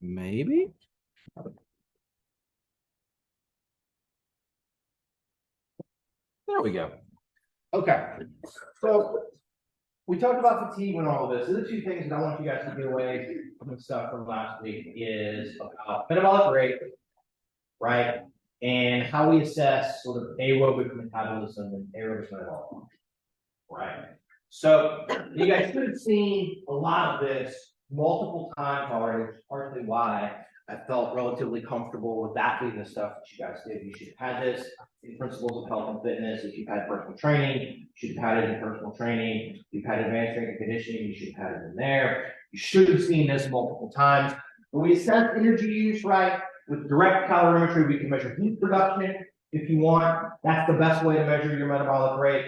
Maybe. There we go. Okay. So we talked about fatigue and all of this. The two things that I want you guys to get away from the stuff from last week is about metabolic rate, right? And how we assess sort of aerobic metabolism and aerobic metabolic function, right? So you guys should have seen a lot of this multiple times already, which is partly why I felt relatively comfortable with that being the stuff that you guys did. You should have had this in Principles of Health and Fitness. If you've had personal training, you should have had it in personal training. If you've had advanced strength and conditioning, you should have had it in there. You should have seen this multiple times. When we assess energy use, right, with direct calorimetry, we can measure heat production if you want. That's the best way to measure your metabolic rate.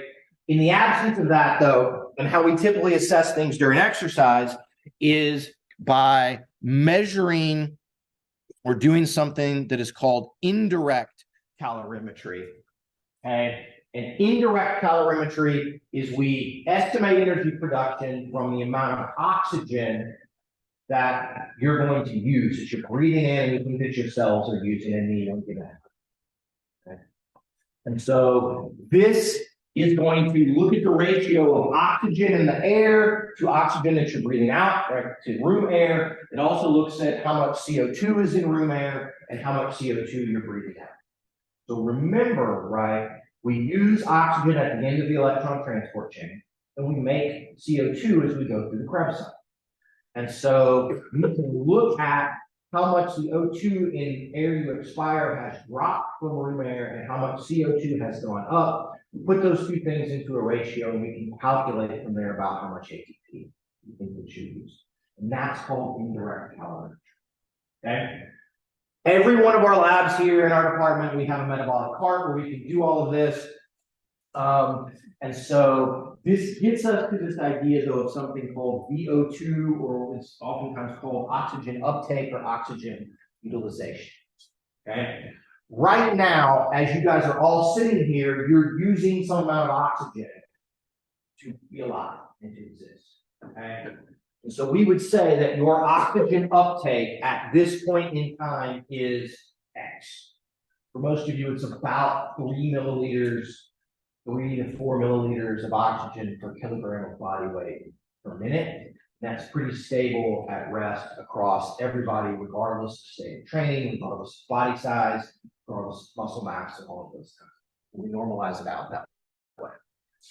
In the absence of that, though, and how we typically assess things during exercise is by measuring or doing something that is called indirect calorimetry. Okay? And indirect calorimetry is we estimate energy production from the amount of oxygen that you're going to use, that you're breathing in, and anything that your cells are using in the given hour. Okay? And so this is going to look at the ratio of oxygen in the air to oxygen that you're breathing out, right, to room air. It also looks at how much CO2 is in room air and how much CO2 you're breathing out. So remember, right, we use oxygen at the end of the electron transport chain, and we make CO2 as we go through the Krebs cycle. And so you can look at how much the O2 in air you expire has dropped from room air and how much CO2 has gone up. Put those two things into a ratio, and we can calculate from there about how much ATP you think that you use. And that's called indirect calorimetry. Okay? Every one of our labs here in our department, we have a metabolic cart where we can do all of this. And so this gets us to this idea, though, of something called VO2, or it's oftentimes called oxygen uptake or oxygen utilization. Okay? Right now, as you guys are all sitting here, you're using some amount of oxygen to be alive and to exist. Okay? And so we would say that your oxygen uptake at this point in time is X. For most of you, it's about 3 milliliters, 3 to 4 milliliters of oxygen per kilogram of body weight per minute. That's pretty stable at rest across everybody, regardless of state of training, regardless of body size, regardless of muscle mass, and all of those things. We normalize it out that way.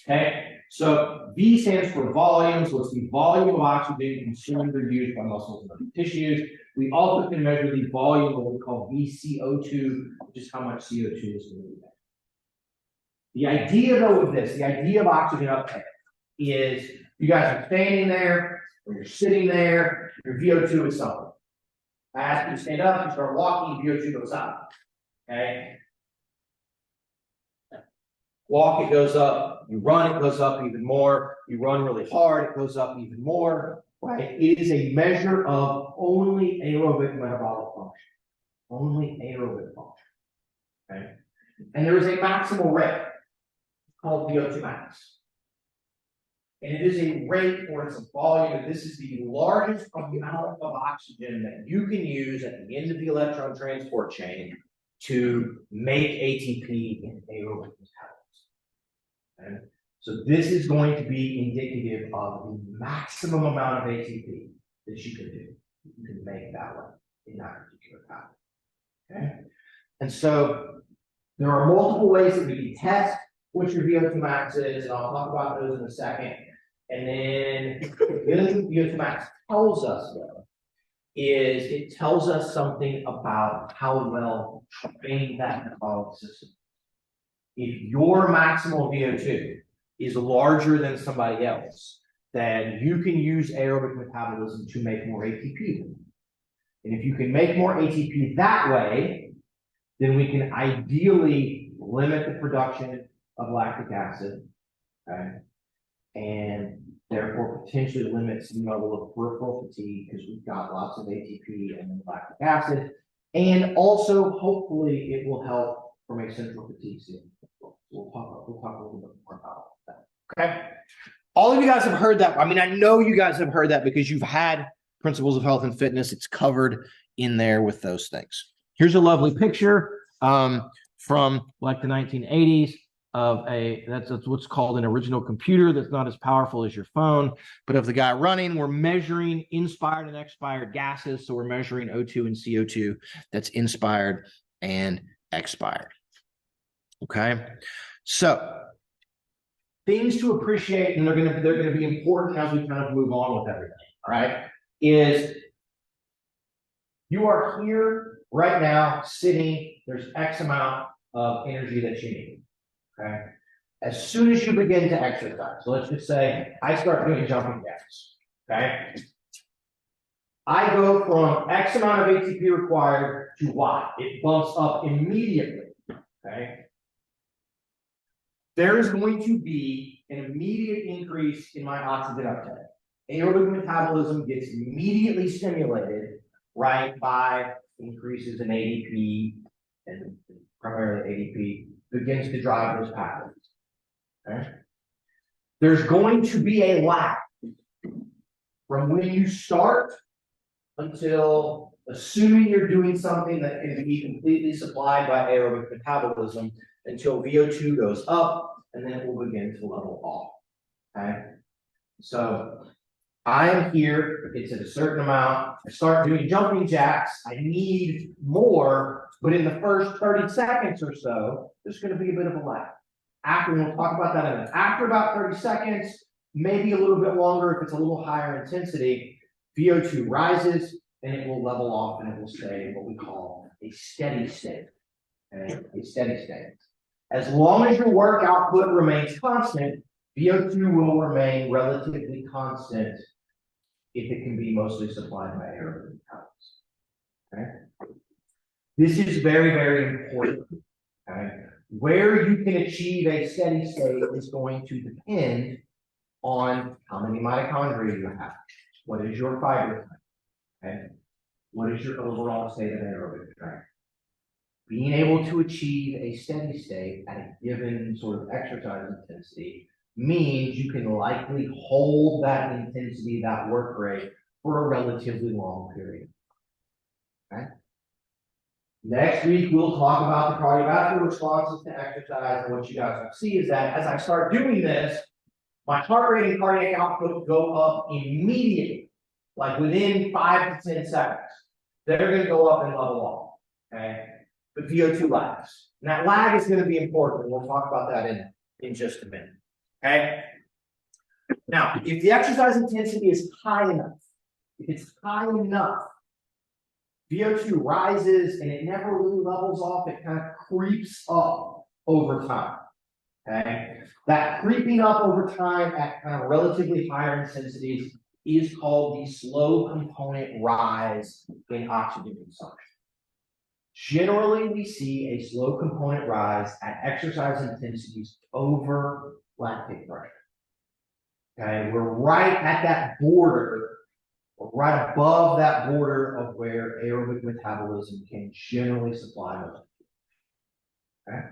Okay, so V stands for volume, so it's the volume of oxygen consumed or used by muscles and other tissues. We also can measure the volume of what we call VCO2, which is how much CO2 is moved. The idea, though, of this, the idea of oxygen uptake is you guys are standing there, or you're sitting there, your VO2 is something. I ask you to stand up, you start walking, VO2 goes up. Okay? Walk, it goes up. You run, it goes up even more. You run really hard, it goes up even more. Right? It is a measure of only aerobic metabolic function. Only aerobic function. Okay? And there is a maximal rate called VO2 max. And it is a rate, or it's a volume, and this is the largest amount of oxygen that you can use at the end of the electron transport chain to make ATP in aerobic metabolism. Okay? So this is going to be indicative of the maximum amount of ATP that you can do. You can make that one in that particular pattern. Okay? And so there are multiple ways that we can test what your VO2 max is, and I'll talk about those in a second. And then the VO2 max tells us, though, is it tells us something about how well trained that metabolic system is. If your maximal VO2 is larger than somebody else, then you can use aerobic metabolism to make more ATP. And if you can make more ATP that way, then we can ideally limit the production of lactic acid, okay? And therefore potentially limit some level of peripheral fatigue because we've got lots of ATP and lactic acid. And also, hopefully, it will help from a central fatigue standpoint. We'll talk a little bit more about that. Okay. All of you guys have heard that. I mean, I know you guys have heard that because you've had Principles of Health and Fitness. It's covered in there with those things. Here's a lovely picture from like the 1980s of that's what's called an original computer that's not as powerful as your phone, but of the guy running. We're measuring inspired and expired gases. So we're measuring O2 and CO2 that's inspired and expired. Okay. So things to appreciate, and they're gonna be important as we kind of move on with everything. All right, is you are here right now sitting. There's X amount of energy that you need. Okay. As soon as you begin to exercise, so let's just say I start doing jumping jacks. Okay. I go from X amount of ATP required to Y. It bumps up immediately. Okay. There is going to be an immediate increase in my oxygen uptake. Aerobic metabolism gets immediately stimulated, right, by increases in ADP, and primarily ADP begins to drive those pathways. Okay? There's going to be a lag from when you start until, assuming you're doing something that can be completely supplied by aerobic metabolism, until VO2 goes up, and then it will begin to level off. Okay, so I am here, it's at a certain amount. I start doing jumping jacks, I need more, but in the first 30 seconds or so, there's going to be a bit of a lag. After, we'll talk about that in a minute. After about 30 seconds, maybe a little bit longer if it's a little higher intensity, VO2 rises and it will level off and it will stay in what we call a steady state. Okay? A steady state. As long as your work output remains constant, VO2 will remain relatively constant if it can be mostly supplied by aerobic metabolism. Okay? This is very, very important. Okay? Where you can achieve a steady state is going to depend on how many mitochondria you have. What is your fiber type? Okay? What is your overall state of aerobic strength? Being able to achieve a steady state at a given sort of exercise intensity means you can likely hold that intensity, that work rate, for a relatively long period. Okay? Next week, we'll talk about the cardiovascular responses to exercise, and what you guys will see is that as I start doing this, my heart rate and cardiac output go up immediately, like within 5 to 10 seconds. They're going to go up and level off. Okay? But VO2 lags. And that lag is going to be important. We'll talk about that in just a minute. Okay? Now, if the exercise intensity is high enough, if it's high enough, VO2 rises and it never really levels off. It kind of creeps up over time. Okay? That creeping up over time at kind of relatively higher intensities is called the slow component rise in oxygen consumption. Generally, we see a slow component rise at exercise intensities over lactate pressure. Okay, we're right at that border, or right above that border of where aerobic metabolism can generally supply most. Okay,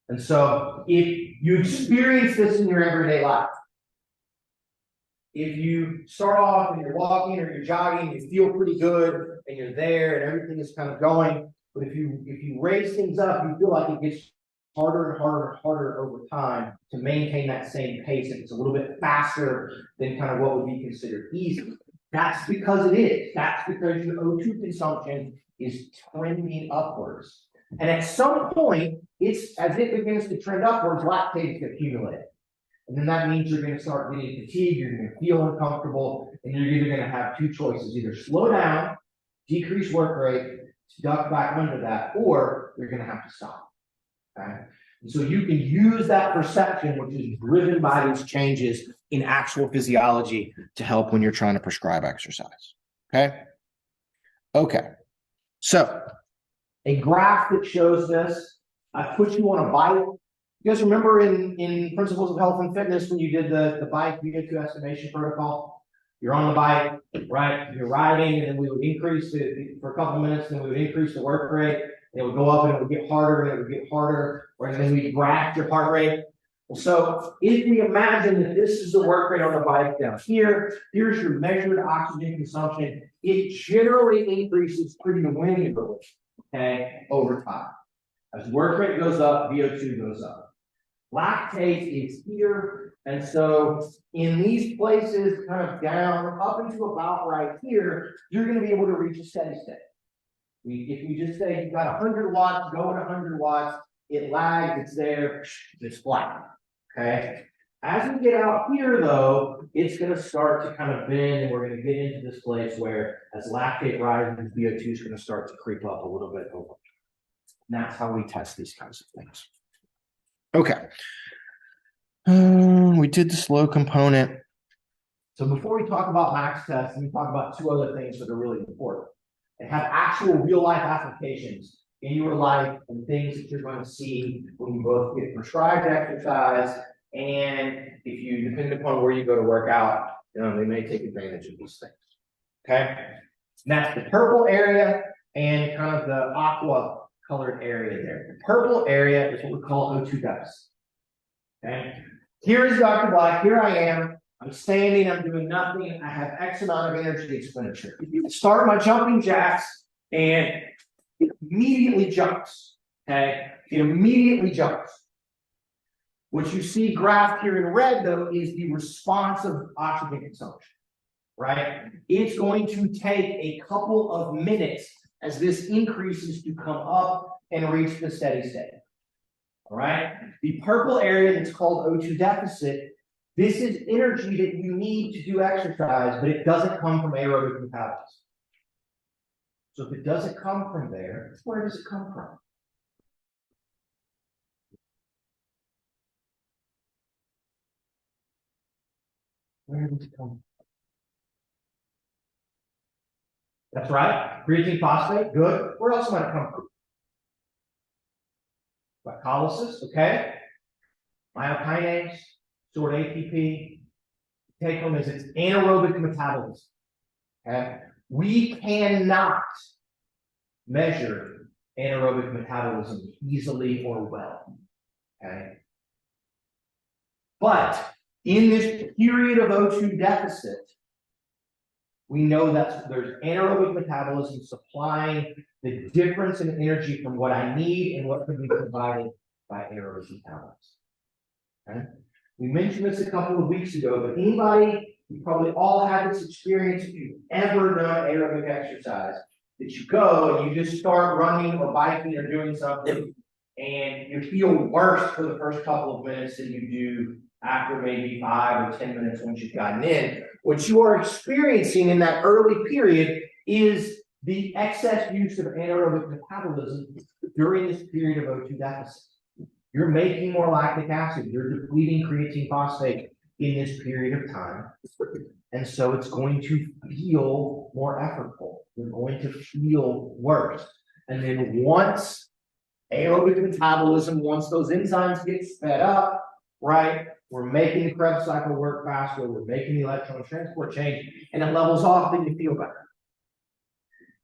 and so if you experience this in your everyday life, if you start off and you're walking or you're jogging, you feel pretty good and you're there and everything is kind of going. But if you raise things up, you feel like it gets harder and harder and harder over time to maintain that same pace. If it's a little bit faster than kind of what would be considered easy. That's because it is. That's because your O2 consumption is trending upwards. And at some point, it's as it begins to trend upwards, lactate is accumulated. And then that means you're going to start getting fatigued, you're going to feel uncomfortable, and you're either going to have two choices: either slow down, decrease work rate, duck back under that, or you're going to have to stop. Okay? And so you can use that perception, which is driven by these changes in actual physiology, to help when you're trying to prescribe exercise. Okay? Okay. So, a graph that shows this, I put you on a bike. You guys remember in Principles of Health and Fitness when you did the bike VO2 estimation protocol? You're on the bike, right? You're riding, and then we would increase for a couple of minutes, and then we would increase the work rate. It would go up, and it would get harder, and it would get harder. Or then we graph your heart rate. So if we imagine that this is the work rate on the bike down here, here's your measured oxygen consumption, it generally increases pretty linearly, okay, over time. As work rate goes up, VO2 goes up. Lactate is here, and so in these places, kind of down up into about right here, you're going to be able to reach a steady state. If you just say you've got 100 watts, go at 100 watts, it lags, it's there, it's flat. Okay. As we get out here, though, it's going to start to kind of bend, and we're going to get into this place where, as lactate rises, VO2 is going to start to creep up a little bit over. And that's how we test these kinds of things. Okay. We did the slow component. So before we talk about max tests, let me talk about two other things that are really important and have actual real life applications in your life and things that you're going to see when you both get prescribed exercise, and if you, depending upon where you go to work out, they may take advantage of these things. Okay. And that's the purple area and kind of the aqua colored area there. The purple area is what we call O2 deficit. Okay. Here is Dr. Black. Here I am. I'm standing. I'm doing nothing. I have X amount of energy expenditure. Start my jumping jacks, and it immediately jumps. Okay. It immediately jumps. What you see graphed here in red, though, is the response of oxygen consumption. Right. It's going to take a couple of minutes as this increases to come up and reach the steady state. All right. The purple area that's called O2 deficit, this is energy that you need to do exercise, but it doesn't come from aerobic metabolism. So if it doesn't come from there, where does it come from? Where does it come from? That's right. Creatine phosphate, good. Where else might it come from? Glycolysis, okay. Myokinase, stored ATP. Take home is it's anaerobic metabolism. Okay. We cannot measure anaerobic metabolism easily or well. Okay. But in this period of O2 deficit, we know that there's anaerobic metabolism supplying the difference in energy from what I need and what can be provided by aerobic metabolism. Okay. We mentioned this a couple of weeks ago, but anybody, you probably all had this experience if you've ever done aerobic exercise, that you go and you just start running or biking or doing something, and you feel worse for the first couple of minutes than you do after maybe 5 or 10 minutes once you've gotten in. What you are experiencing in that early period is the excess use of anaerobic metabolism during this period of O2 deficit. You're making more lactic acid. You're depleting creatine phosphate in this period of time. And so it's going to feel more effortful. You're going to feel worse. And then once aerobic metabolism, once those enzymes get sped up, right, we're making the Krebs cycle work faster, we're making the electron transport change, and it levels off, then you feel better.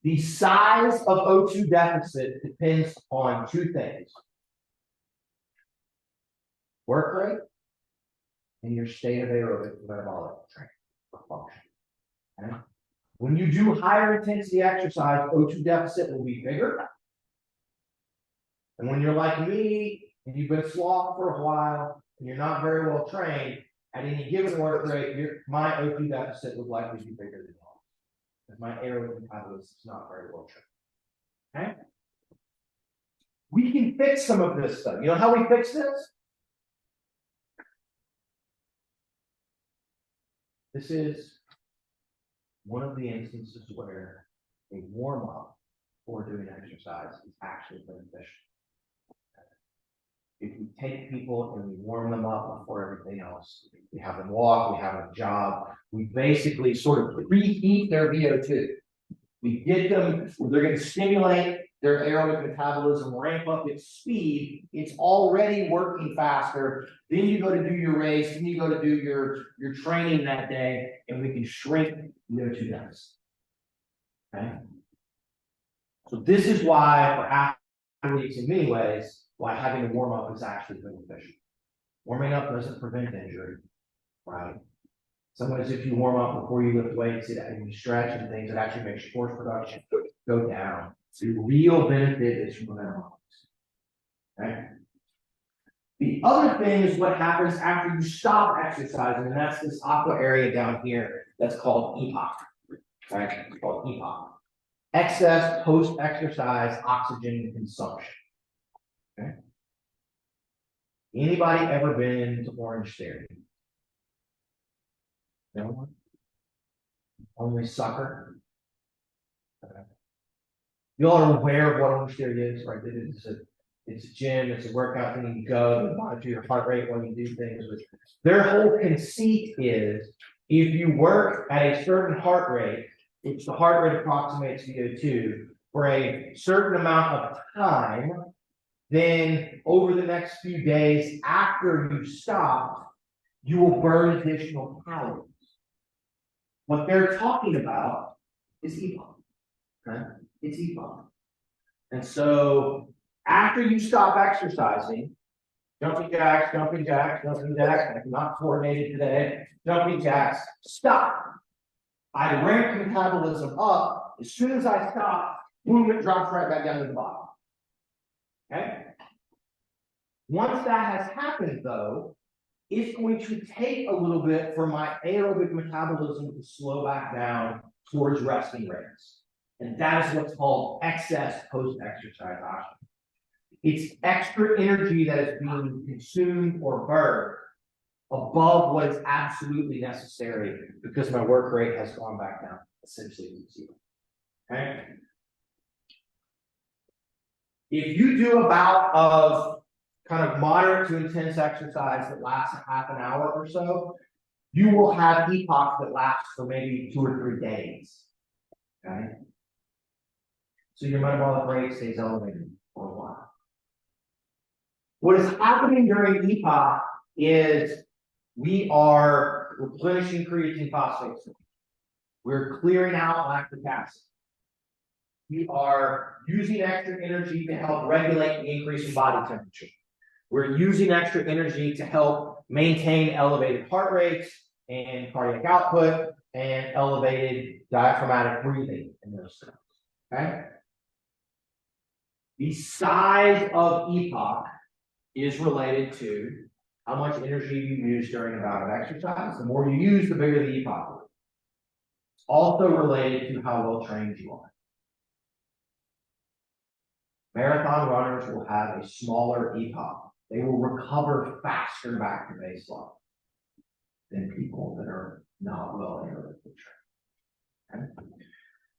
The size of O2 deficit depends on two things: work rate and your state of aerobic metabolic function. Okay? When you do higher intensity exercise, O2 deficit will be bigger. And when you're like me and you've been sloth for a while and you're not very well trained, at any given work rate, my O2 deficit would likely be bigger than yours, because my aerobic metabolism is not very well trained. Okay? We can fix some of this stuff. You know how we fix this? This is one of the instances where a warm-up for doing exercise is actually beneficial. If we take people and we warm them up before everything else, we have them walk, we have them jog, we basically sort of preheat their VO2. We get them, they're going to stimulate their aerobic metabolism, ramp up its speed. It's already working faster. Then you go to do your race, then you go to do your training that day, and we can shrink VO2 deficit. Okay. So this is why for athletes, in many ways, why having a warm up is actually beneficial. Warming up doesn't prevent injury, right? Sometimes if you warm up before you lift weights and you stretch and things, it actually makes your force production go down. So the real benefit is from momentum. Okay. The other thing is what happens after you stop exercising, and that's this aqua area down here that's called EPOC. Right? It's called EPOC. Excess post-exercise oxygen consumption. Okay. Anybody ever been to Orange Theory? No one? Only sucker? Okay. You all are aware of what Orange Theory is, right? It's a gym, it's a workout thing. You go, you monitor your heart rate while you do things. Their whole conceit is if you work at a certain heart rate, which the heart rate approximates VO2, for a certain amount of time, then over the next few days after you stop, you will burn additional calories. What they're talking about is EPOC. Okay? It's EPOC. And so after you stop exercising, jumping jacks, not coordinated today, jumping jacks, stop. I ramp metabolism up. As soon as I stop, boom, it drops right back down to the bottom. Okay? Once that has happened, though, it's going to take a little bit for my aerobic metabolism to slow back down towards resting rates. And that is what's called excess post-exercise oxygen. It's extra energy that is being consumed or burned above what is absolutely necessary because my work rate has gone back down essentially to zero. Okay? If you do a bout of kind of moderate to intense exercise that lasts a half an hour or so, you will have EPOC that lasts for maybe 2 or 3 days. Okay? So your metabolic rate stays elevated for a while. What is happening during EPOC is we are replenishing creatine phosphate. We're clearing out lactic acid. We are using extra energy to help regulate the increase in body temperature. We're using extra energy to help maintain elevated heart rates and cardiac output and elevated diaphragmatic breathing in those things. Okay? The size of EPOC is related to how much energy you use during a bout of exercise. The more you use, the bigger the EPOC is. It's also related to how well trained you are. Marathon runners will have a smaller EPOC. They will recover faster back to baseline than people that are not well aerobically trained. Okay?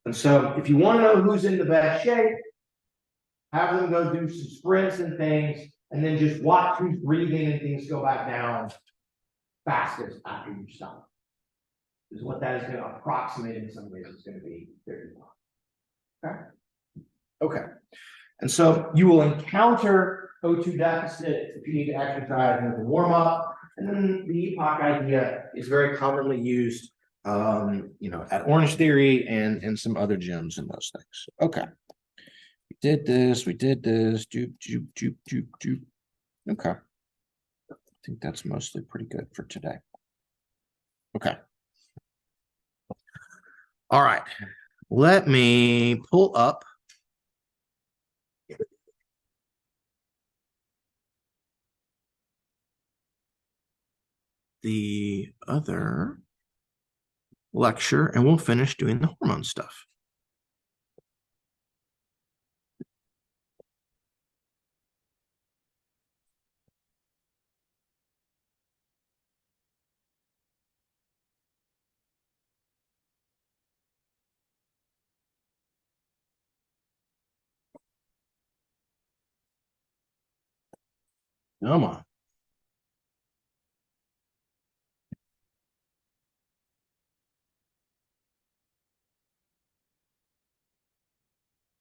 And so if you want to know who's in the best shape, have them go do some sprints and things, and then just watch who's breathing and things go back down fastest after you stop. Is what that is going to approximate in some ways is going to be their EPOC. Okay? Okay. And so you will encounter O2 deficit if you need to exercise as a warm-up. And then the EPOC idea is very commonly used at Orange Theory and some other gyms and those things. Okay. We did this. Okay. I think that's mostly pretty good for today. Okay. All right. Let me pull up the other lecture and we'll finish doing the hormone stuff. Come on.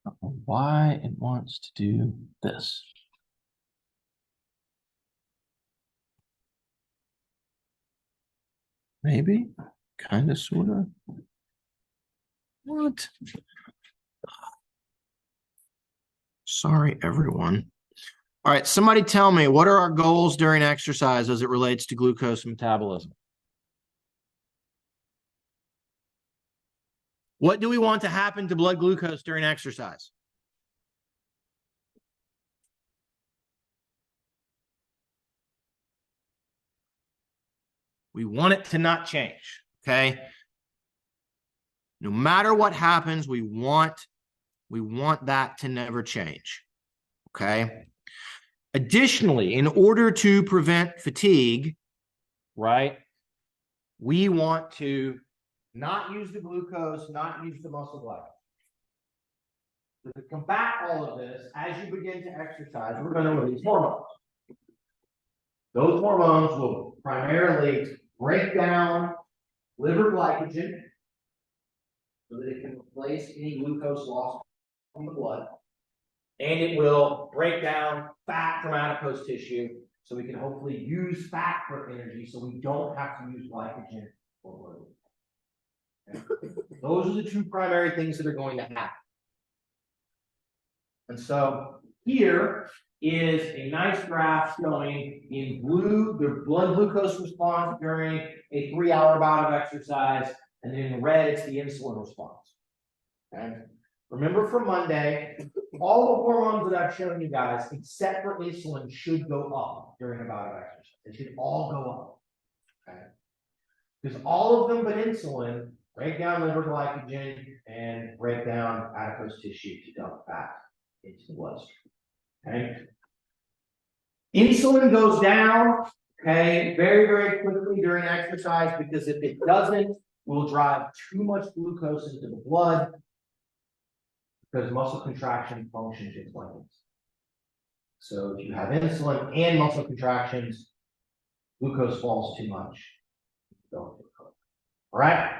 I don't know why it wants to do this. Maybe, kind of, sort of. What? Sorry, everyone. All right, somebody tell me, what are our goals during exercise as it relates to glucose metabolism? What do we want to happen to blood glucose during exercise? We want it to not change, okay? No matter what happens, we want that to never change, okay? Additionally, in order to prevent fatigue, right, we want to not use the glucose, not use the muscle glycogen. To combat all of this, as you begin to exercise, we're going to release hormones. Those hormones will primarily break down liver glycogen so that it can replace any glucose lost from the blood. And it will break down fat from adipose tissue so we can hopefully use fat for energy so we don't have to use glycogen for blood. Okay. Those are the two primary things that are going to happen. And so here is a nice graph showing in blue the blood glucose response during a 3-hour bout of exercise, and then in red it's the insulin response. Okay. Remember from Monday, all the hormones that I've shown you guys, except for insulin, should go up during a bout of exercise. They should all go up. Okay. Because all of them but insulin break down liver glycogen and break down adipose tissue to dump fat into the bloodstream. Okay. Insulin goes down, okay, very, very quickly during exercise, because if it doesn't, we'll drive too much glucose into the blood, because muscle contraction functions just like this. So if you have insulin and muscle contractions, glucose falls too much. All right.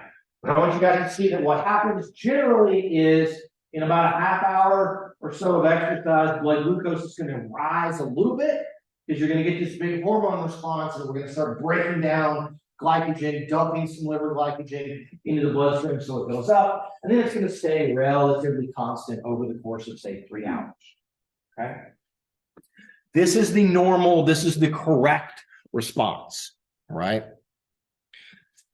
But I want you guys to see that what happens generally is in about a half hour or so of exercise, blood glucose is going to rise a little bit because you're going to get this big hormone response, and we're going to start breaking down glycogen, dumping some liver glycogen into the bloodstream so it goes up, and then it's going to stay relatively constant over the course of, say, 3 hours. Okay. This is the normal, this is the correct response, right?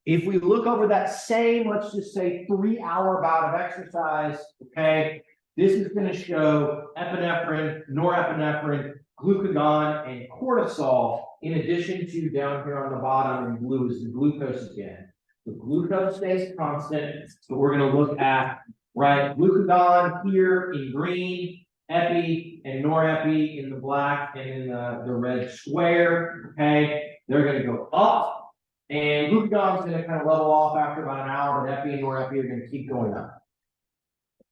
If we look over that same, let's just say 3-hour bout of exercise, okay, this is going to show epinephrine, norepinephrine, glucagon, and cortisol, in addition to down here on the bottom in blue is the glucose again. The glucose stays constant, but we're going to look at, right, glucagon here in green, epi and norepi in the black and in the red square, okay, they're going to go up. And glucagon is going to kind of level off after about an hour, but epi and norepi are going to keep going up.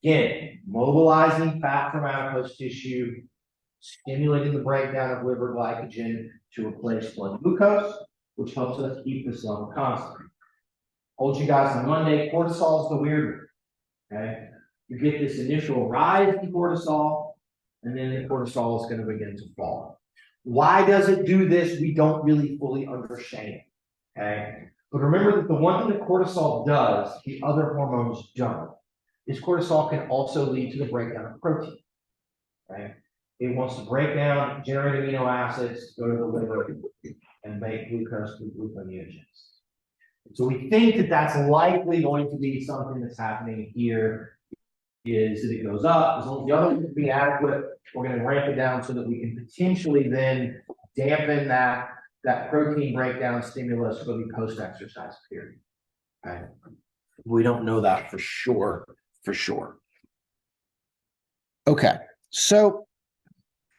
Again, mobilizing fat from adipose tissue, stimulating the breakdown of liver glycogen to replace blood glucose, which helps us keep this level constant. Told you guys on Monday, cortisol is the weird one. Okay, you get this initial rise in cortisol, and then the cortisol is going to begin to fall. Why does it do this? We don't really fully understand. Okay, but remember that the one thing that cortisol does, the other hormones don't, is cortisol can also lead to the breakdown of protein. Right? It wants to break down, generate amino acids, go to the liver, and make glucose through gluconeogenesis. So we think that that's likely going to be something that's happening here, is that it goes up. As long as the other ones be adequate, we're going to ramp it down so that we can potentially then dampen that protein breakdown stimulus for the post-exercise period. Okay. We don't know that for sure. Okay, so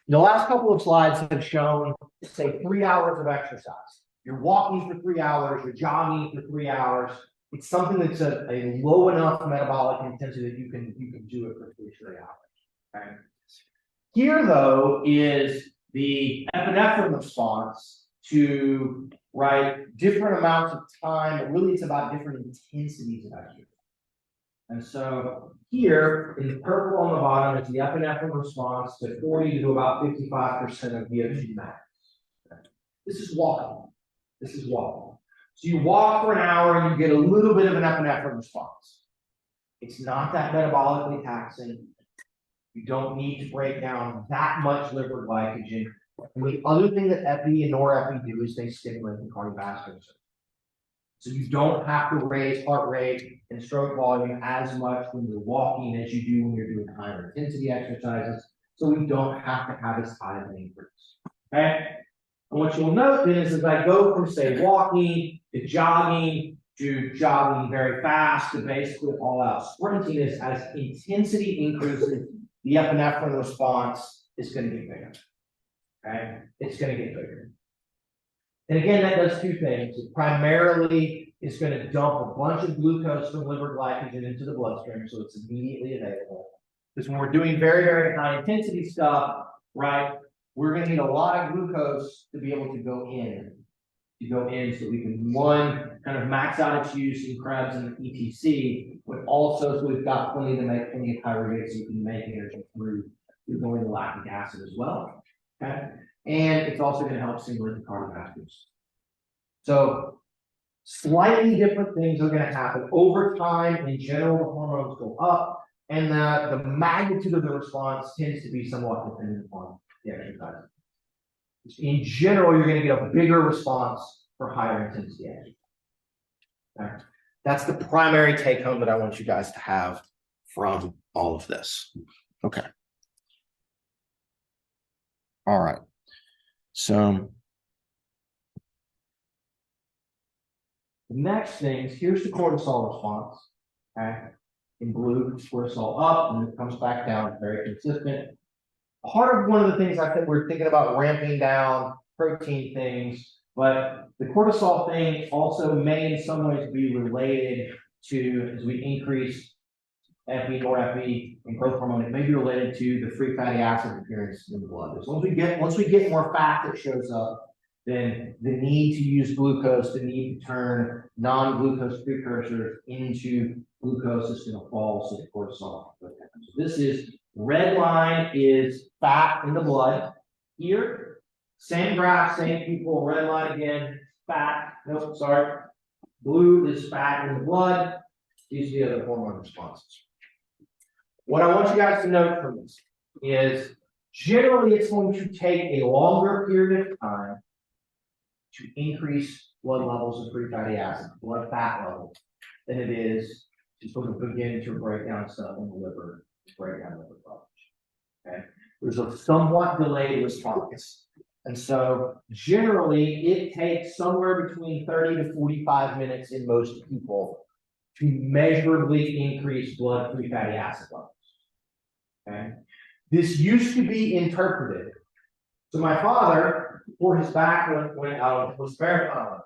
the last couple of slides have shown, say, 3 hours of exercise. You're walking for 3 hours, you're jogging for 3 hours. It's something that's a low enough metabolic intensity that you can do it for 3 hours. Okay. Here, though, is the epinephrine response to, right, different amounts of time, but really it's about different intensities of exercise. And so here, in the purple on the bottom, is the epinephrine response to 40 to about 55% of VO2 max. Okay. This is walking. So you walk for an hour and you get a little bit of an epinephrine response. It's not that metabolically taxing. You don't need to break down that much liver glycogen. And the other thing that epi and norepi do is they stimulate the cardiovascular system. So you don't have to raise heart rate and stroke volume as much when you're walking as you do when you're doing higher intensity exercises. So we don't have to have as high of an increase. Okay? And what you'll note then is as I go from, say, walking to jogging very fast to basically all out sprinting, is as intensity increases, the epinephrine response is going to get bigger. Okay? It's going to get bigger. And again, that does two things. It primarily is going to dump a bunch of glucose from liver glycogen into the bloodstream, so it's immediately available. Because when we're doing very, very high intensity stuff, right, we're going to need a lot of glucose to be able to go in. So we can, one, kind of max out its use in Krebs and ETC, but also so we've got plenty to make plenty of pyruvate so we can make energy through going to lactic acid as well. Okay. And it's also going to help stimulate the cardiovascular. So slightly different things are going to happen over time. In general, the hormones go up, and the magnitude of the response tends to be somewhat dependent upon the exercise. In general, you're going to get a bigger response for higher intensity exercise. Okay. That's the primary take home that I want you guys to have from all of this. Okay. All right. So the next thing is here's the cortisol response. Okay. In blue, cortisol up, and it comes back down, very consistent. Part of one of the things I think we're thinking about ramping down protein things, but the cortisol thing also may in some ways be related to, as we increase epi, norepi, and growth hormone, it may be related to the free fatty acid appearance in the blood. As once we get more fat that shows up, then the need to use glucose, the need to turn non-glucose precursors into glucose is going to fall, so the cortisol. So this is, red line is fat in the blood. Here, same graph, same people, red line again, fat, nope, sorry. Blue is fat in the blood. These are the other hormone responses. What I want you guys to note from this is generally it's going to take a longer period of time to increase blood levels of free fatty acid, blood fat levels, than it is to sort of begin to break down stuff in the liver, break down liver problems. Okay, there's a somewhat delayed response, and so generally it takes somewhere between 30 to 45 minutes in most people to measurably increase blood free fatty acid levels. Okay, this used to be interpreted. So my father, before his back went out, was marathon.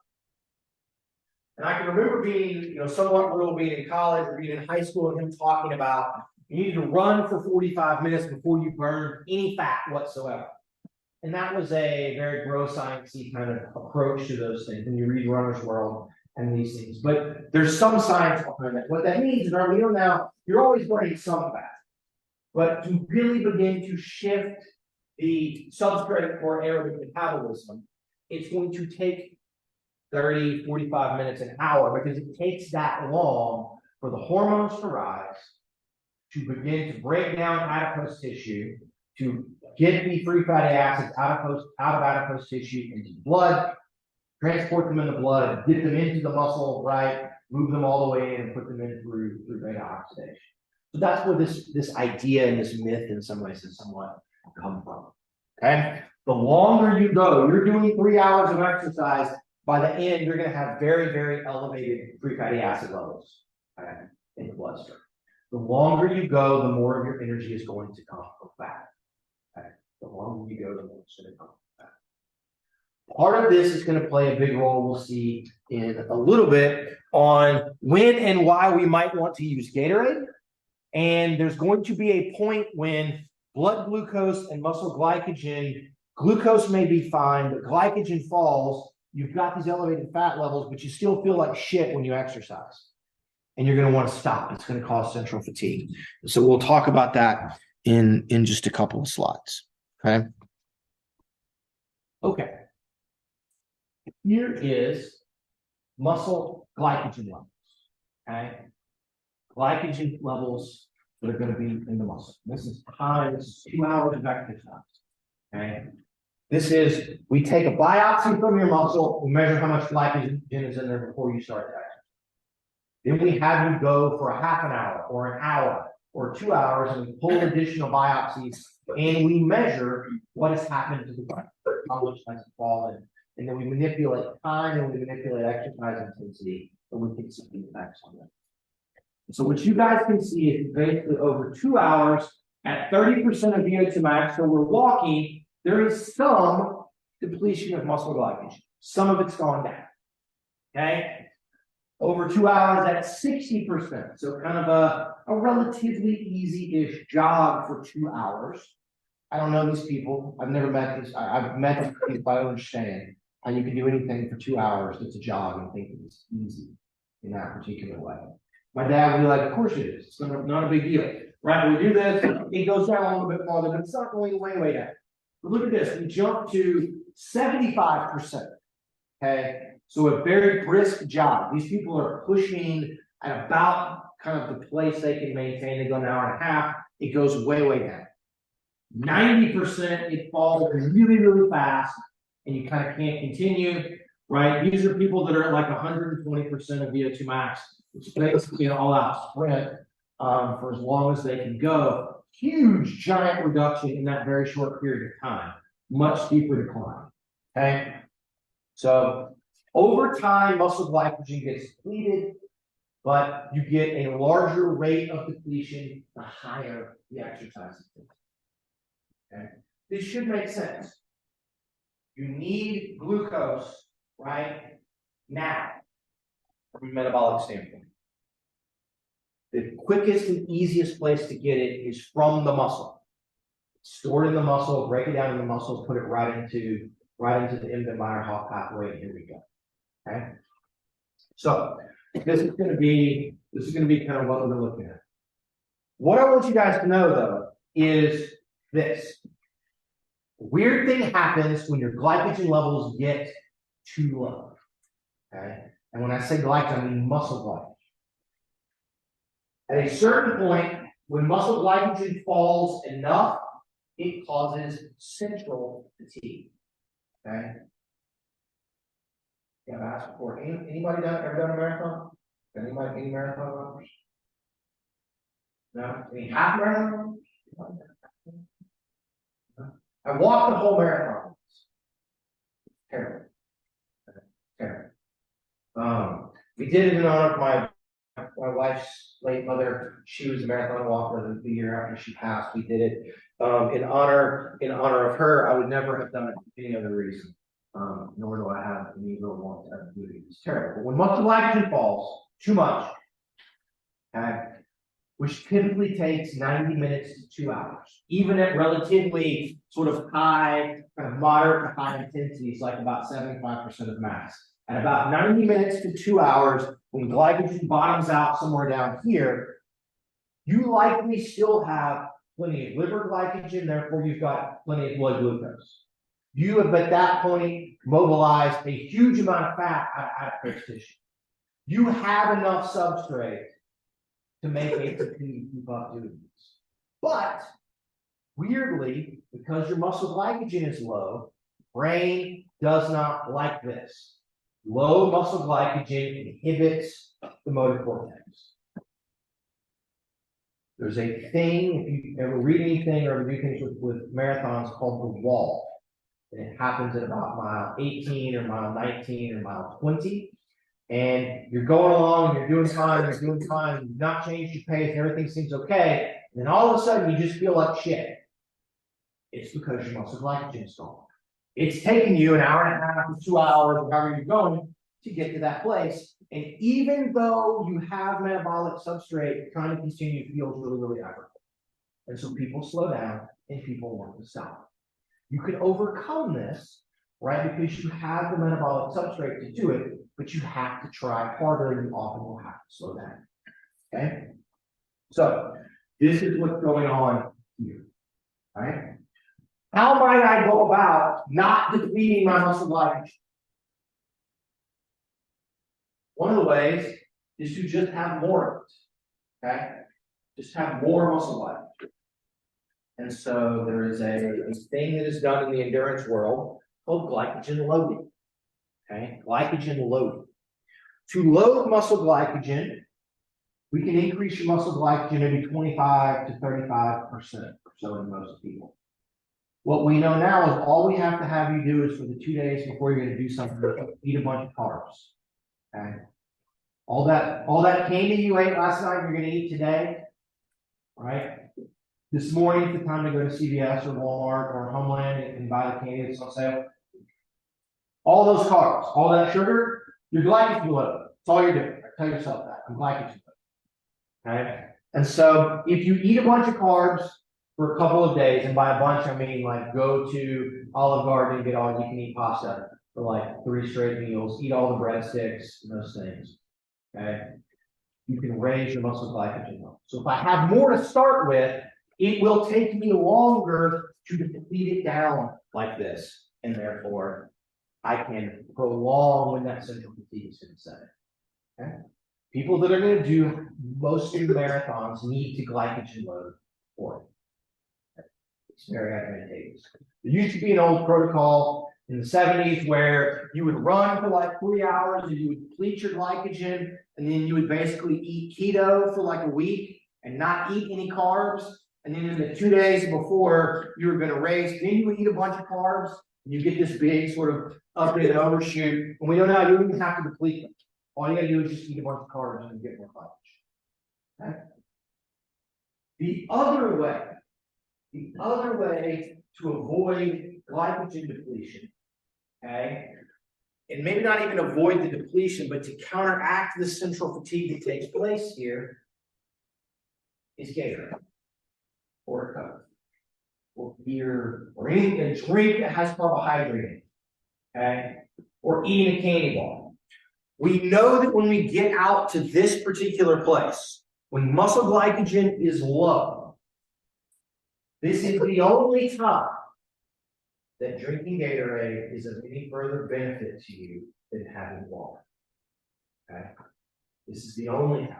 And I can remember being, somewhat rural, being in college or being in high school, and him talking about you need to run for 45 minutes before you burn any fat whatsoever. And that was a very gross sciencey kind of approach to those things when you read Runner's World and these things. But there's some science behind it. What that means is, now you're always burning some fat. But to really begin to shift the substrate for aerobic metabolism, it's going to take 30, 45 minutes, an hour, because it takes that long for the hormones to rise, to begin to break down adipose tissue, to get the free fatty acids out of adipose tissue into the blood, transport them in the blood, get them into the muscle, right, move them all the way in and put them in through beta oxidation. So that's where this idea and this myth in some ways has somewhat come from. Okay, the longer you go, you're doing 3 hours of exercise. By the end, you're going to have very, very elevated free fatty acid levels in the bloodstream. The longer you go, the more of your energy is going to come from fat. Okay? The longer you go, the more it's going to come from fat. Part of this is going to play a big role, we'll see in a little bit, on when and why we might want to use Gatorade. And there's going to be a point when blood glucose and muscle glycogen, glucose may be fine, but glycogen falls. You've got these elevated fat levels, but you still feel like shit when you exercise. And you're going to want to stop. It's going to cause central fatigue. So we'll talk about that in just a couple of slides. Okay. Okay. Here is muscle glycogen levels. Okay. Glycogen levels that are going to be in the muscle. This is time, this is 2 hours of exercise. Okay. This is, we take a biopsy from your muscle, we measure how much glycogen is in there before you start the exercise. Then we have you go for a half an hour or an hour or 2 hours and we pull additional biopsies and we measure what has happened to the body, how much has fallen. And then we manipulate time and we manipulate exercise intensity, and we can see the effects on that. So what you guys can see is basically over 2 hours at 30% of VO2 max. So we're walking, there is some depletion of muscle glycogen. Some of it's gone down. Okay. Over 2 hours at 60%. So kind of a relatively easy-ish jog for 2 hours. I don't know these people. I've never met these. I've met these people. I understand how you can do anything for 2 hours. It's a jog and think it's easy in that particular way. My dad would be like, of course it is. It's not a big deal. Right? We do this, it goes down a little bit farther, but it's not going way down. But look at this. We jump to 75%. Okay. So a very brisk jog. These people are pushing at about kind of the place they can maintain. They go an hour and a half. It goes way down. 90%, it falls really fast, and you kind of can't continue. Right? These are people that are at like 120% of VO2 max. It's basically an all-out sprint for as long as they can go. Huge, giant reduction in that very short period of time. Much steeper decline. Okay? So over time, muscle glycogen gets depleted, but you get a larger rate of depletion the higher the exercise intensity. Okay? This should make sense. You need glucose, right, now, from a metabolic standpoint. The quickest and easiest place to get it is from the muscle. Store it in the muscle, break it down in the muscle, put it right into the Embden-Meyerhoff pathway. Here we go. Okay. So this is going to be kind of what we're looking at. What I want you guys to know though is this. Weird thing happens when your glycogen levels get too low. Okay. And when I say glycogen, I mean muscle glycogen. At a certain point, when muscle glycogen falls enough, it causes central fatigue. Okay. Yeah, I've asked before. Anybody ever done a marathon? Anybody, any marathon runners? No? Any half marathon runners? I walked the whole marathon. Terrible. Terrible. We did it in honor of my wife's late mother. She was a marathon walker the year after she passed. We did it in honor of her. I would never have done it for any other reason. Nor do I have any real want to do it. It's terrible. But when muscle glycogen falls too much, okay, which typically takes 90 minutes to 2 hours, even at relatively sort of high, kind of moderate to high intensities, like about 75% of max. At about 90 minutes to 2 hours, when glycogen bottoms out somewhere down here, you likely still have plenty of liver glycogen, therefore you've got plenty of blood glucose. You have at that point mobilized a huge amount of fat out of adipose tissue. You have enough substrate to make ATP keep up doing this. But weirdly, because your muscle glycogen is low, brain does not like this. Low muscle glycogen inhibits the motor cortex. There's a thing, if you ever read anything or ever do things with marathons, called the wall. And it happens at about mile 18 or mile 19 or mile 20. And you're going along, and you're doing fine, you've not changed your pace, and everything seems okay. And then all of a sudden, you just feel like shit. It's because your muscle glycogen is gone. It's taking you an hour and a half to 2 hours, or however you're going, to get to that place. And even though you have metabolic substrate, trying to continue feels really aggravating. And so people slow down, and people want to stop. You can overcome this, right? Because you have the metabolic substrate to do it, but you have to try harder, and you often will have to slow down. Okay? So this is what's going on here. Right? How might I go about not depleting my muscle glycogen? One of the ways is to just have more of it. Okay? just have more muscle glycogen. And so there is a thing that is done in the endurance world called glycogen loading. Okay, glycogen loading. To load muscle glycogen, we can increase your muscle glycogen maybe 25 to 35% or so in most people. What we know now is all we have to have you do is for the 2 days before you're going to do something, eat a bunch of carbs. Okay. All that candy you ate last night, you're going to eat today, right? This morning, it's the time to go to CVS or Walmart or Homeland and buy the candy that's on sale. All those carbs, all that sugar, you're glycogen load. That's all you're doing. Tell yourself that. I'm glycogen load. Okay? And so if you eat a bunch of carbs for a couple of days, and by a bunch, I mean like go to Olive Garden and get all you can eat pasta for like 3 straight meals, eat all the breadsticks and those things. Okay? You can raise your muscle glycogen level. So if I have more to start with, it will take me longer to deplete it down like this. And therefore, I can prolong when that central fatigue is going to set in. Okay? People that are going to do mostly marathons need to glycogen load for it. It's very advantageous. There used to be an old protocol in the 70s where you would run for like 3 hours and you would deplete your glycogen, and then you would basically eat keto for like a week and not eat any carbs. And then in the 2 days before you were going to race, then you would eat a bunch of carbs, and you get this big sort of up and overshoot. And we don't know how you don't even have to deplete them. All you got to do is just eat a bunch of carbs and get more glycogen. Okay? The other way to avoid glycogen depletion, okay, and maybe not even avoid the depletion, but to counteract the central fatigue that takes place here, is Gatorade, or a Coke, or beer, or a drink that has carbohydrate in it, okay, or eating a candy bar. We know that when we get out to this particular place, when muscle glycogen is low, this is the only time that drinking Gatorade is of any further benefit to you than having water. Okay? This is the only time.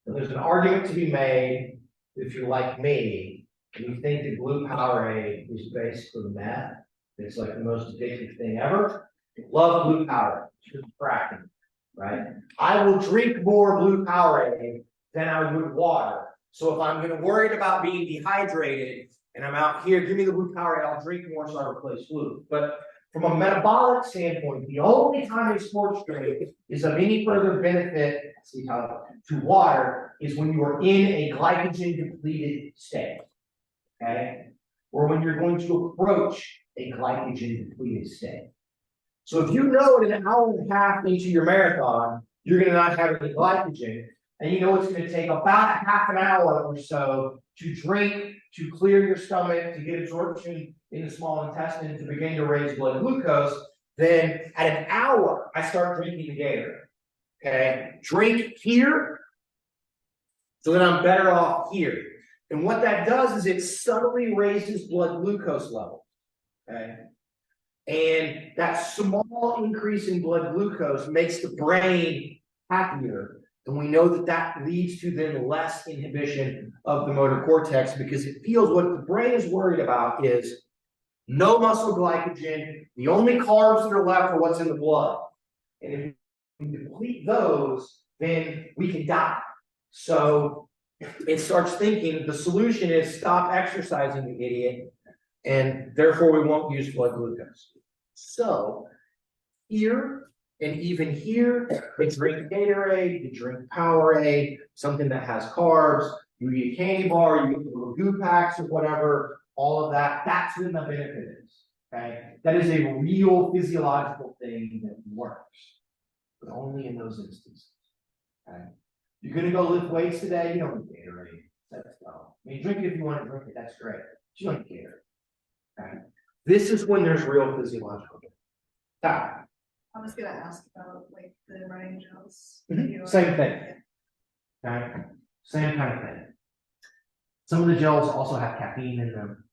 And there's an argument to be made if you're like me and you think that Blue Powerade is basically meth. It's like the most addictive thing ever. I love Blue Powerade. It's cracking, right? I will drink more Blue Powerade than I would water. So if I'm going to worry about being dehydrated and I'm out here, give me the Blue Powerade, I'll drink more so I replace fluid. But from a metabolic standpoint, the only time a sports drink is of any further benefit to water is when you are in a glycogen depleted state. Okay? Or when you're going to approach a glycogen depleted state. So if you know in an hour and a half into your marathon, you're going to not have any glycogen, and you know it's going to take about half an hour or so to drink, to clear your stomach, to get absorption in the small intestine, to begin to raise blood glucose, then at an hour, I start drinking the Gatorade. Okay? Drink here, so that I'm better off here. And what that does is it subtly raises blood glucose level. Okay? And that small increase in blood glucose makes the brain happier. And we know that that leads to then less inhibition of the motor cortex because it feels what the brain is worried about is no muscle glycogen. The only carbs that are left are what's in the blood. And if we deplete those, then we can die. So it starts thinking the solution is stop exercising, you idiot, and therefore we won't use blood glucose. So here and even here, they drink Gatorade, you drink Powerade, something that has carbs, you eat a candy bar, you eat little goo packs or whatever, all of that, that's when the benefit is. Okay? That is a real physiological thing that works, but only in those instances. Okay? You're going to go lift weights today, you don't need Gatorade. That's dumb. I mean, drink it if you want to drink it, that's great. But you don't need Gatorade. Okay? This is when there's real physiological benefit. I was gonna ask about like the running gels. Same thing. Okay? Same kind of thing. Some of the gels also have caffeine in them.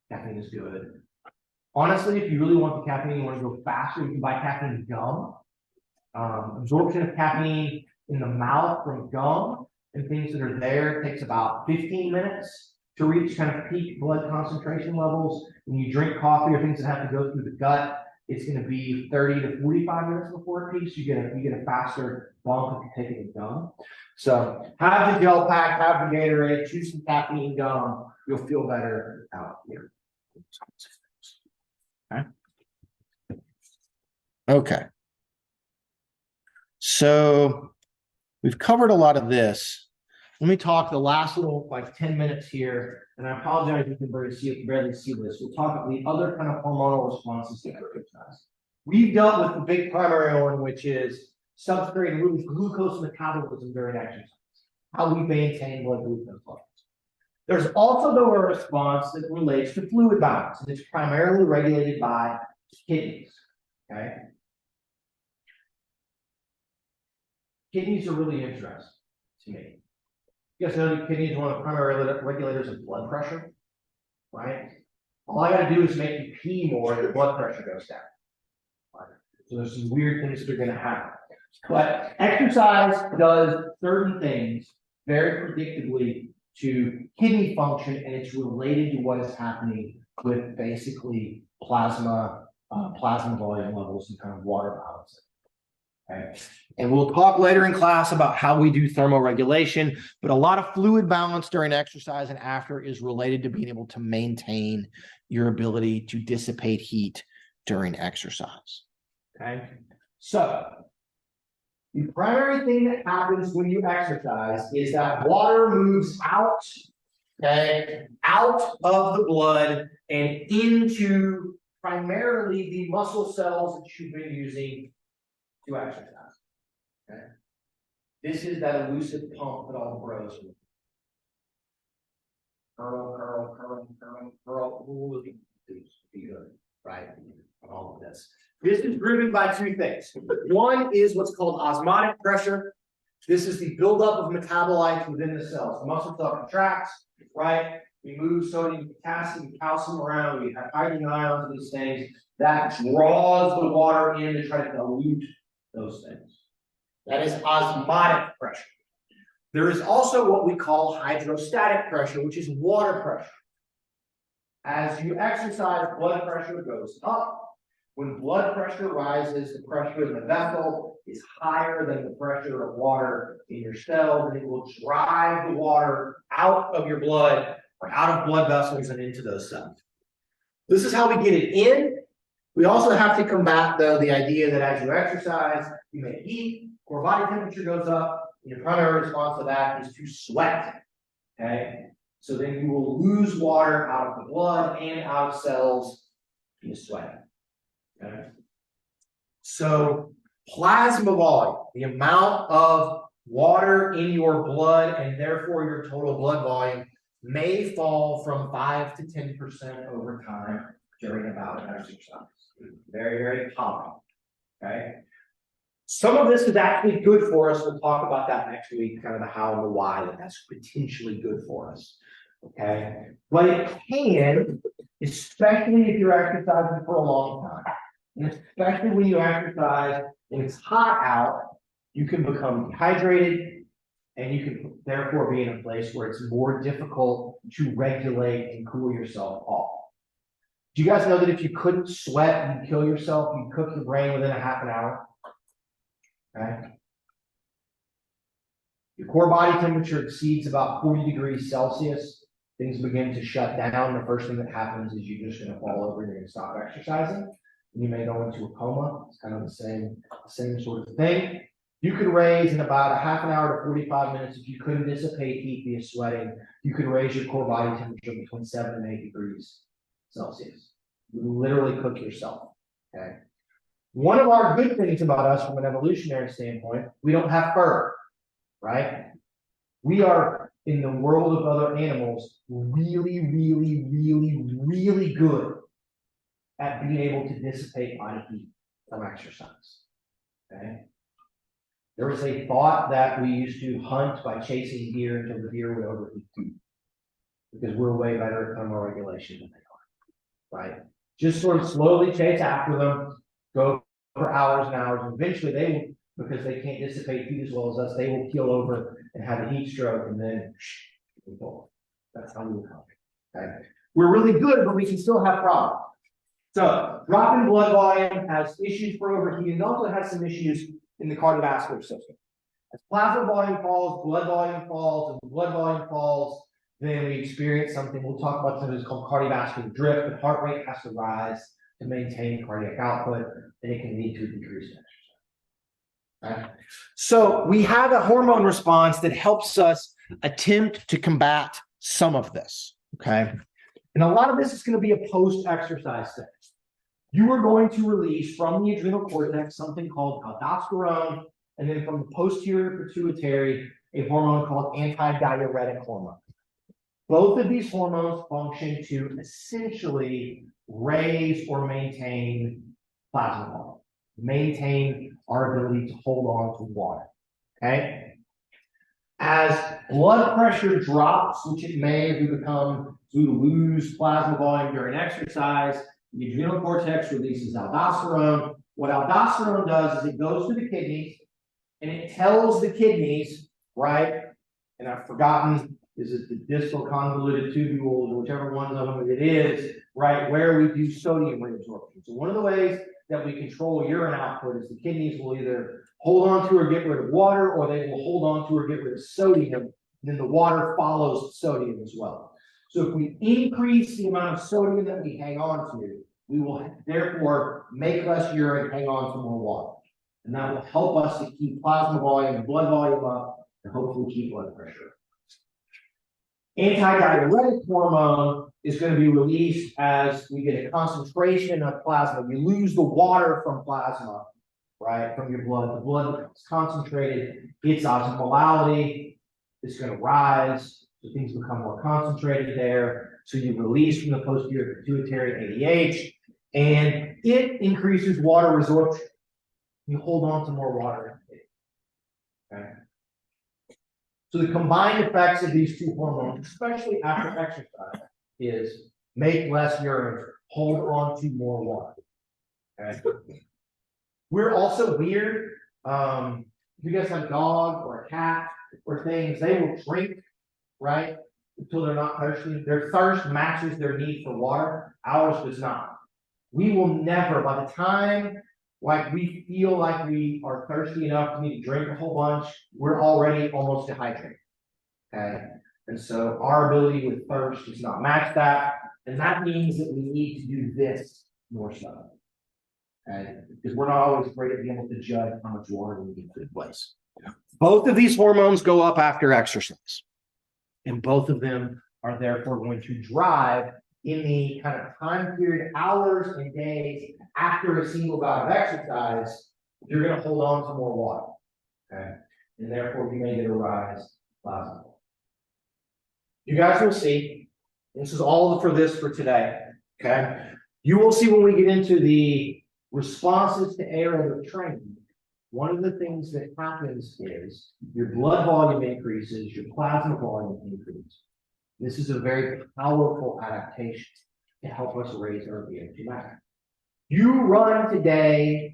Caffeine is good. Honestly, if you really want the caffeine, you want to go faster, you can buy caffeine gum. Absorption of caffeine in the mouth from gum and things that are there takes about 15 minutes to reach kind of peak blood concentration levels. When you drink coffee or things that have to go through the gut, it's going to be 30 to 45 minutes before it peaks. You get a faster bump if you take it with gum. So have the gel pack, have the Gatorade, choose some caffeine gum. You'll feel better out here. Okay. So we've covered a lot of this. Let me talk the last little 10 minutes here, and I apologize if you can barely see this. We'll talk about the other kind of hormonal responses to exercise. We've dealt with the big primary one, which is substrate and really glucose metabolism during exercise, how we maintain blood glucose levels. There's also a response that relates to fluid balance, and it's primarily regulated by kidneys. Okay. Kidneys are really interesting to me. You guys know that kidneys are one of the primary regulators of blood pressure, right? All I got to do is make you pee more, and your blood pressure goes down. Right? So there's some weird things that are going to happen. But exercise does certain things very predictably to kidney function, and it's related to what is happening with basically plasma volume levels and kind of water balance. Okay. And we'll talk later in class about how we do thermoregulation, but a lot of fluid balance during exercise and after is related to being able to maintain your ability to dissipate heat during exercise. Okay. So the primary thing that happens when you exercise is that water moves out, okay, out of the blood and into primarily the muscle cells that you've been using to exercise. Okay. This is that elusive pump that all bros with. Curl, be good, right? All of this. This is driven by two things. One is what's called osmotic pressure. This is the buildup of metabolites within the cells. The muscle cell contracts, right? We move sodium, potassium, calcium around. We have hydrogen ions in these things. That draws the water in to try to dilute those things. That is osmotic pressure. There is also what we call hydrostatic pressure, which is water pressure. As you exercise, blood pressure goes up. When blood pressure rises, the pressure in the vessel is higher than the pressure of water in your cells, and it will drive the water out of your blood or out of blood vessels and into those cells. This is how we get it in. We also have to combat, though, the idea that as you exercise, you may heat, core body temperature goes up, and your primary response to that is to sweat. Okay? So then you will lose water out of the blood and out of cells in sweating. Okay? So plasma volume, the amount of water in your blood and therefore your total blood volume may fall from 5 to 10% over time during a bout of exercise. Very, very common. Okay. Some of this is actually good for us. We'll talk about that next week, kind of the how and the why that's potentially good for us. Okay. But it can, especially if you're exercising for a long time, and especially when you exercise and it's hot out, you can become dehydrated, and you can therefore be in a place where it's more difficult to regulate and cool yourself off. Do you guys know that if you couldn't sweat, you'd kill yourself, you'd cook your brain within a half an hour? Okay. Your core body temperature exceeds about 40 degrees Celsius. Things begin to shut down. The first thing that happens is you're just going to fall over and you're going to stop exercising. And you may go into a coma. It's kind of the same sort of thing. You could raise in about a half an hour to 45 minutes, if you couldn't dissipate heat via sweating, you could raise your core body temperature between 7 and 8 degrees Celsius. You literally cook yourself. Okay. One of our good things about us from an evolutionary standpoint, we don't have fur, right? We are, in the world of other animals, really, really, really, really good at being able to dissipate body heat from exercise. Okay. There was a thought that we used to hunt by chasing deer until the deer would overheat, because we're way better at thermoregulation than they are, right? Just sort of slowly chase after them, go for hours and hours, and eventually because they can't dissipate heat as well as us. They will keel over and have a heat stroke and then that's how we recover. Okay. We're really good, but we can still have problems. So drop in blood volume has issues for overheating. It also has some issues in the cardiovascular system. As plasma volume falls, blood volume falls, and blood volume falls, then we experience something. We'll talk about something that's called cardiovascular drift. The heart rate has to rise to maintain cardiac output, and it can lead to decreased exercise. Okay. So we have a hormone response that helps us attempt to combat some of this. Okay. And a lot of this is going to be a post-exercise thing. You are going to release from the adrenal cortex something called aldosterone, and then from the posterior pituitary, a hormone called antidiuretic hormone. Both of these hormones function to essentially raise or maintain plasma volume, maintain our ability to hold on to water. Okay. As blood pressure drops, which it may as we lose plasma volume during exercise, the adrenal cortex releases aldosterone. What aldosterone does is it goes to the kidneys and it tells the kidneys, right? And I've forgotten, is it the distal convoluted tubules or whichever one of them it is, right? Where we do sodium reabsorption. So one of the ways that we control urine output is the kidneys will either hold on to or get rid of water, or they will hold on to or get rid of sodium. And then the water follows sodium as well. So if we increase the amount of sodium that we hang on to, we will therefore make less urine, hang on to more water. And that will help us to keep plasma volume and blood volume up and hopefully keep blood pressure. Antidiuretic hormone is going to be released as we get a concentration of plasma. You lose the water from plasma, right, from your blood. The blood becomes concentrated. Its osmolality is going to rise. So things become more concentrated there. So you release from the posterior pituitary ADH, and it increases water resorption. You hold on to more water. Okay. So the combined effects of these two hormones, especially after exercise, is make less urine, hold on to more water. Okay. We're also weird. If you guys have a dog or a cat or things, they will drink, right, until they're not thirsty. Their thirst matches their need for water. Ours does not. We will never, by the time like we feel like we are thirsty enough to need to drink a whole bunch, we're already almost dehydrated. Okay. And so our ability with thirst does not match that. And that means that we need to do this more so. Okay. Because we're not always great at being able to judge how much water we need to put in place. Both of these hormones go up after exercise. And both of them are therefore going to drive in the kind of time period, hours and days after a single bout of exercise, you're going to hold on to more water. Okay. And therefore you may get a rise in plasma. You guys will see. This is all for this for today. Okay. You will see when we get into the responses to aerobic training. One of the things that happens is your blood volume increases, your plasma volume increases. This is a very powerful adaptation to help us raise our VO2 max. You run today,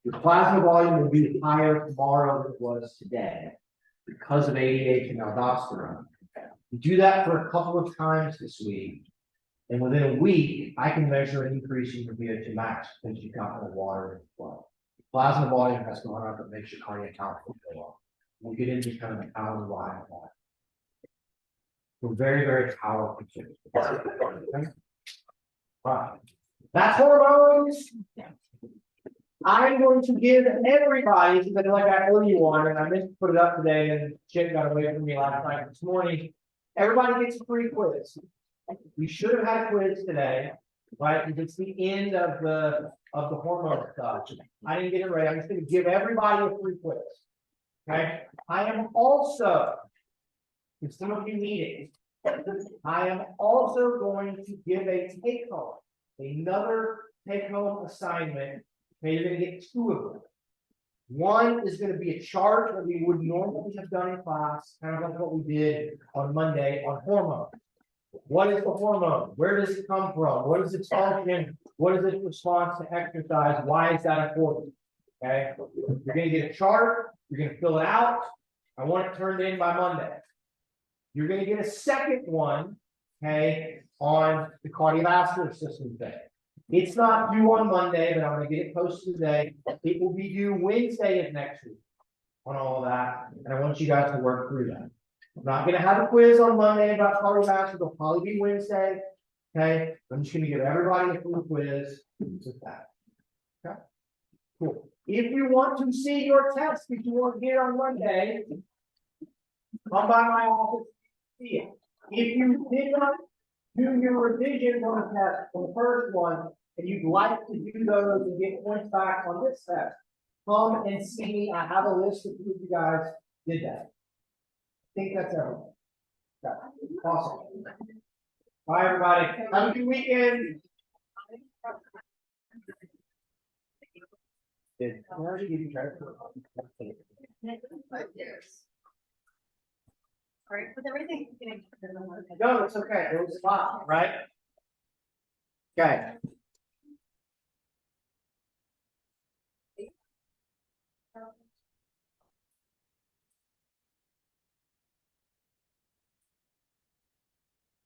your plasma volume will be higher tomorrow than it was today because of ADH and aldosterone. You do that for a couple of times this week, and within a week, I can measure an increase in your VO2 max because you've got more water in the blood. Plasma volume has gone up, it makes your cardiac output go up. We'll get into kind of how and why of that. We're very, very powerful. Okay. Right. That's hormones. I'm going to give everybody, because like I owe you one, and I meant to put it up today, and Chip got away from me last night this morning. Everybody gets a free quiz. We should have had a quiz today, right? Because it's the end of the hormone stuff. I didn't get it right. I'm just going to give everybody a free quiz. Okay. I am also, if some of you need it, I am also going to give a take-home, another take-home assignment. Okay, you're going to get two of them. One is going to be a chart that we would normally have done in class, kind of like what we did on Monday on hormones. What is the hormone? Where does it come from? What is its function? What is its response to exercise? Why is that important? Okay, you're gonna get a chart, you're gonna fill it out. I want it turned in by Monday. You're gonna get a second one, okay, on the cardiovascular system thing. It's not due on Monday, but I'm gonna get it posted today. It will be due Wednesday of next week on all of that, and I want you guys to work through that. I'm not gonna have a quiz on Monday about cardiovascular, it'll probably be Wednesday. Okay, I'm just gonna give everybody a full quiz with that. Okay, cool. If you want to see your test that you want here on Monday, come by my office, see it. If you did not do your revision on the test on the first one, and you'd like to do those and get points back on this test, come and see me. I have a list of who you guys did that. I think that's everything. Okay. Awesome. Bye, everybody. Have a good weekend. Did I already give you credit for it? 5 years. All right, with everything. No, it's okay. It was fine, right? Okay.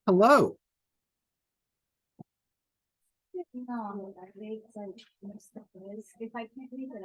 Hello. No, I make sense. If I can't leave it,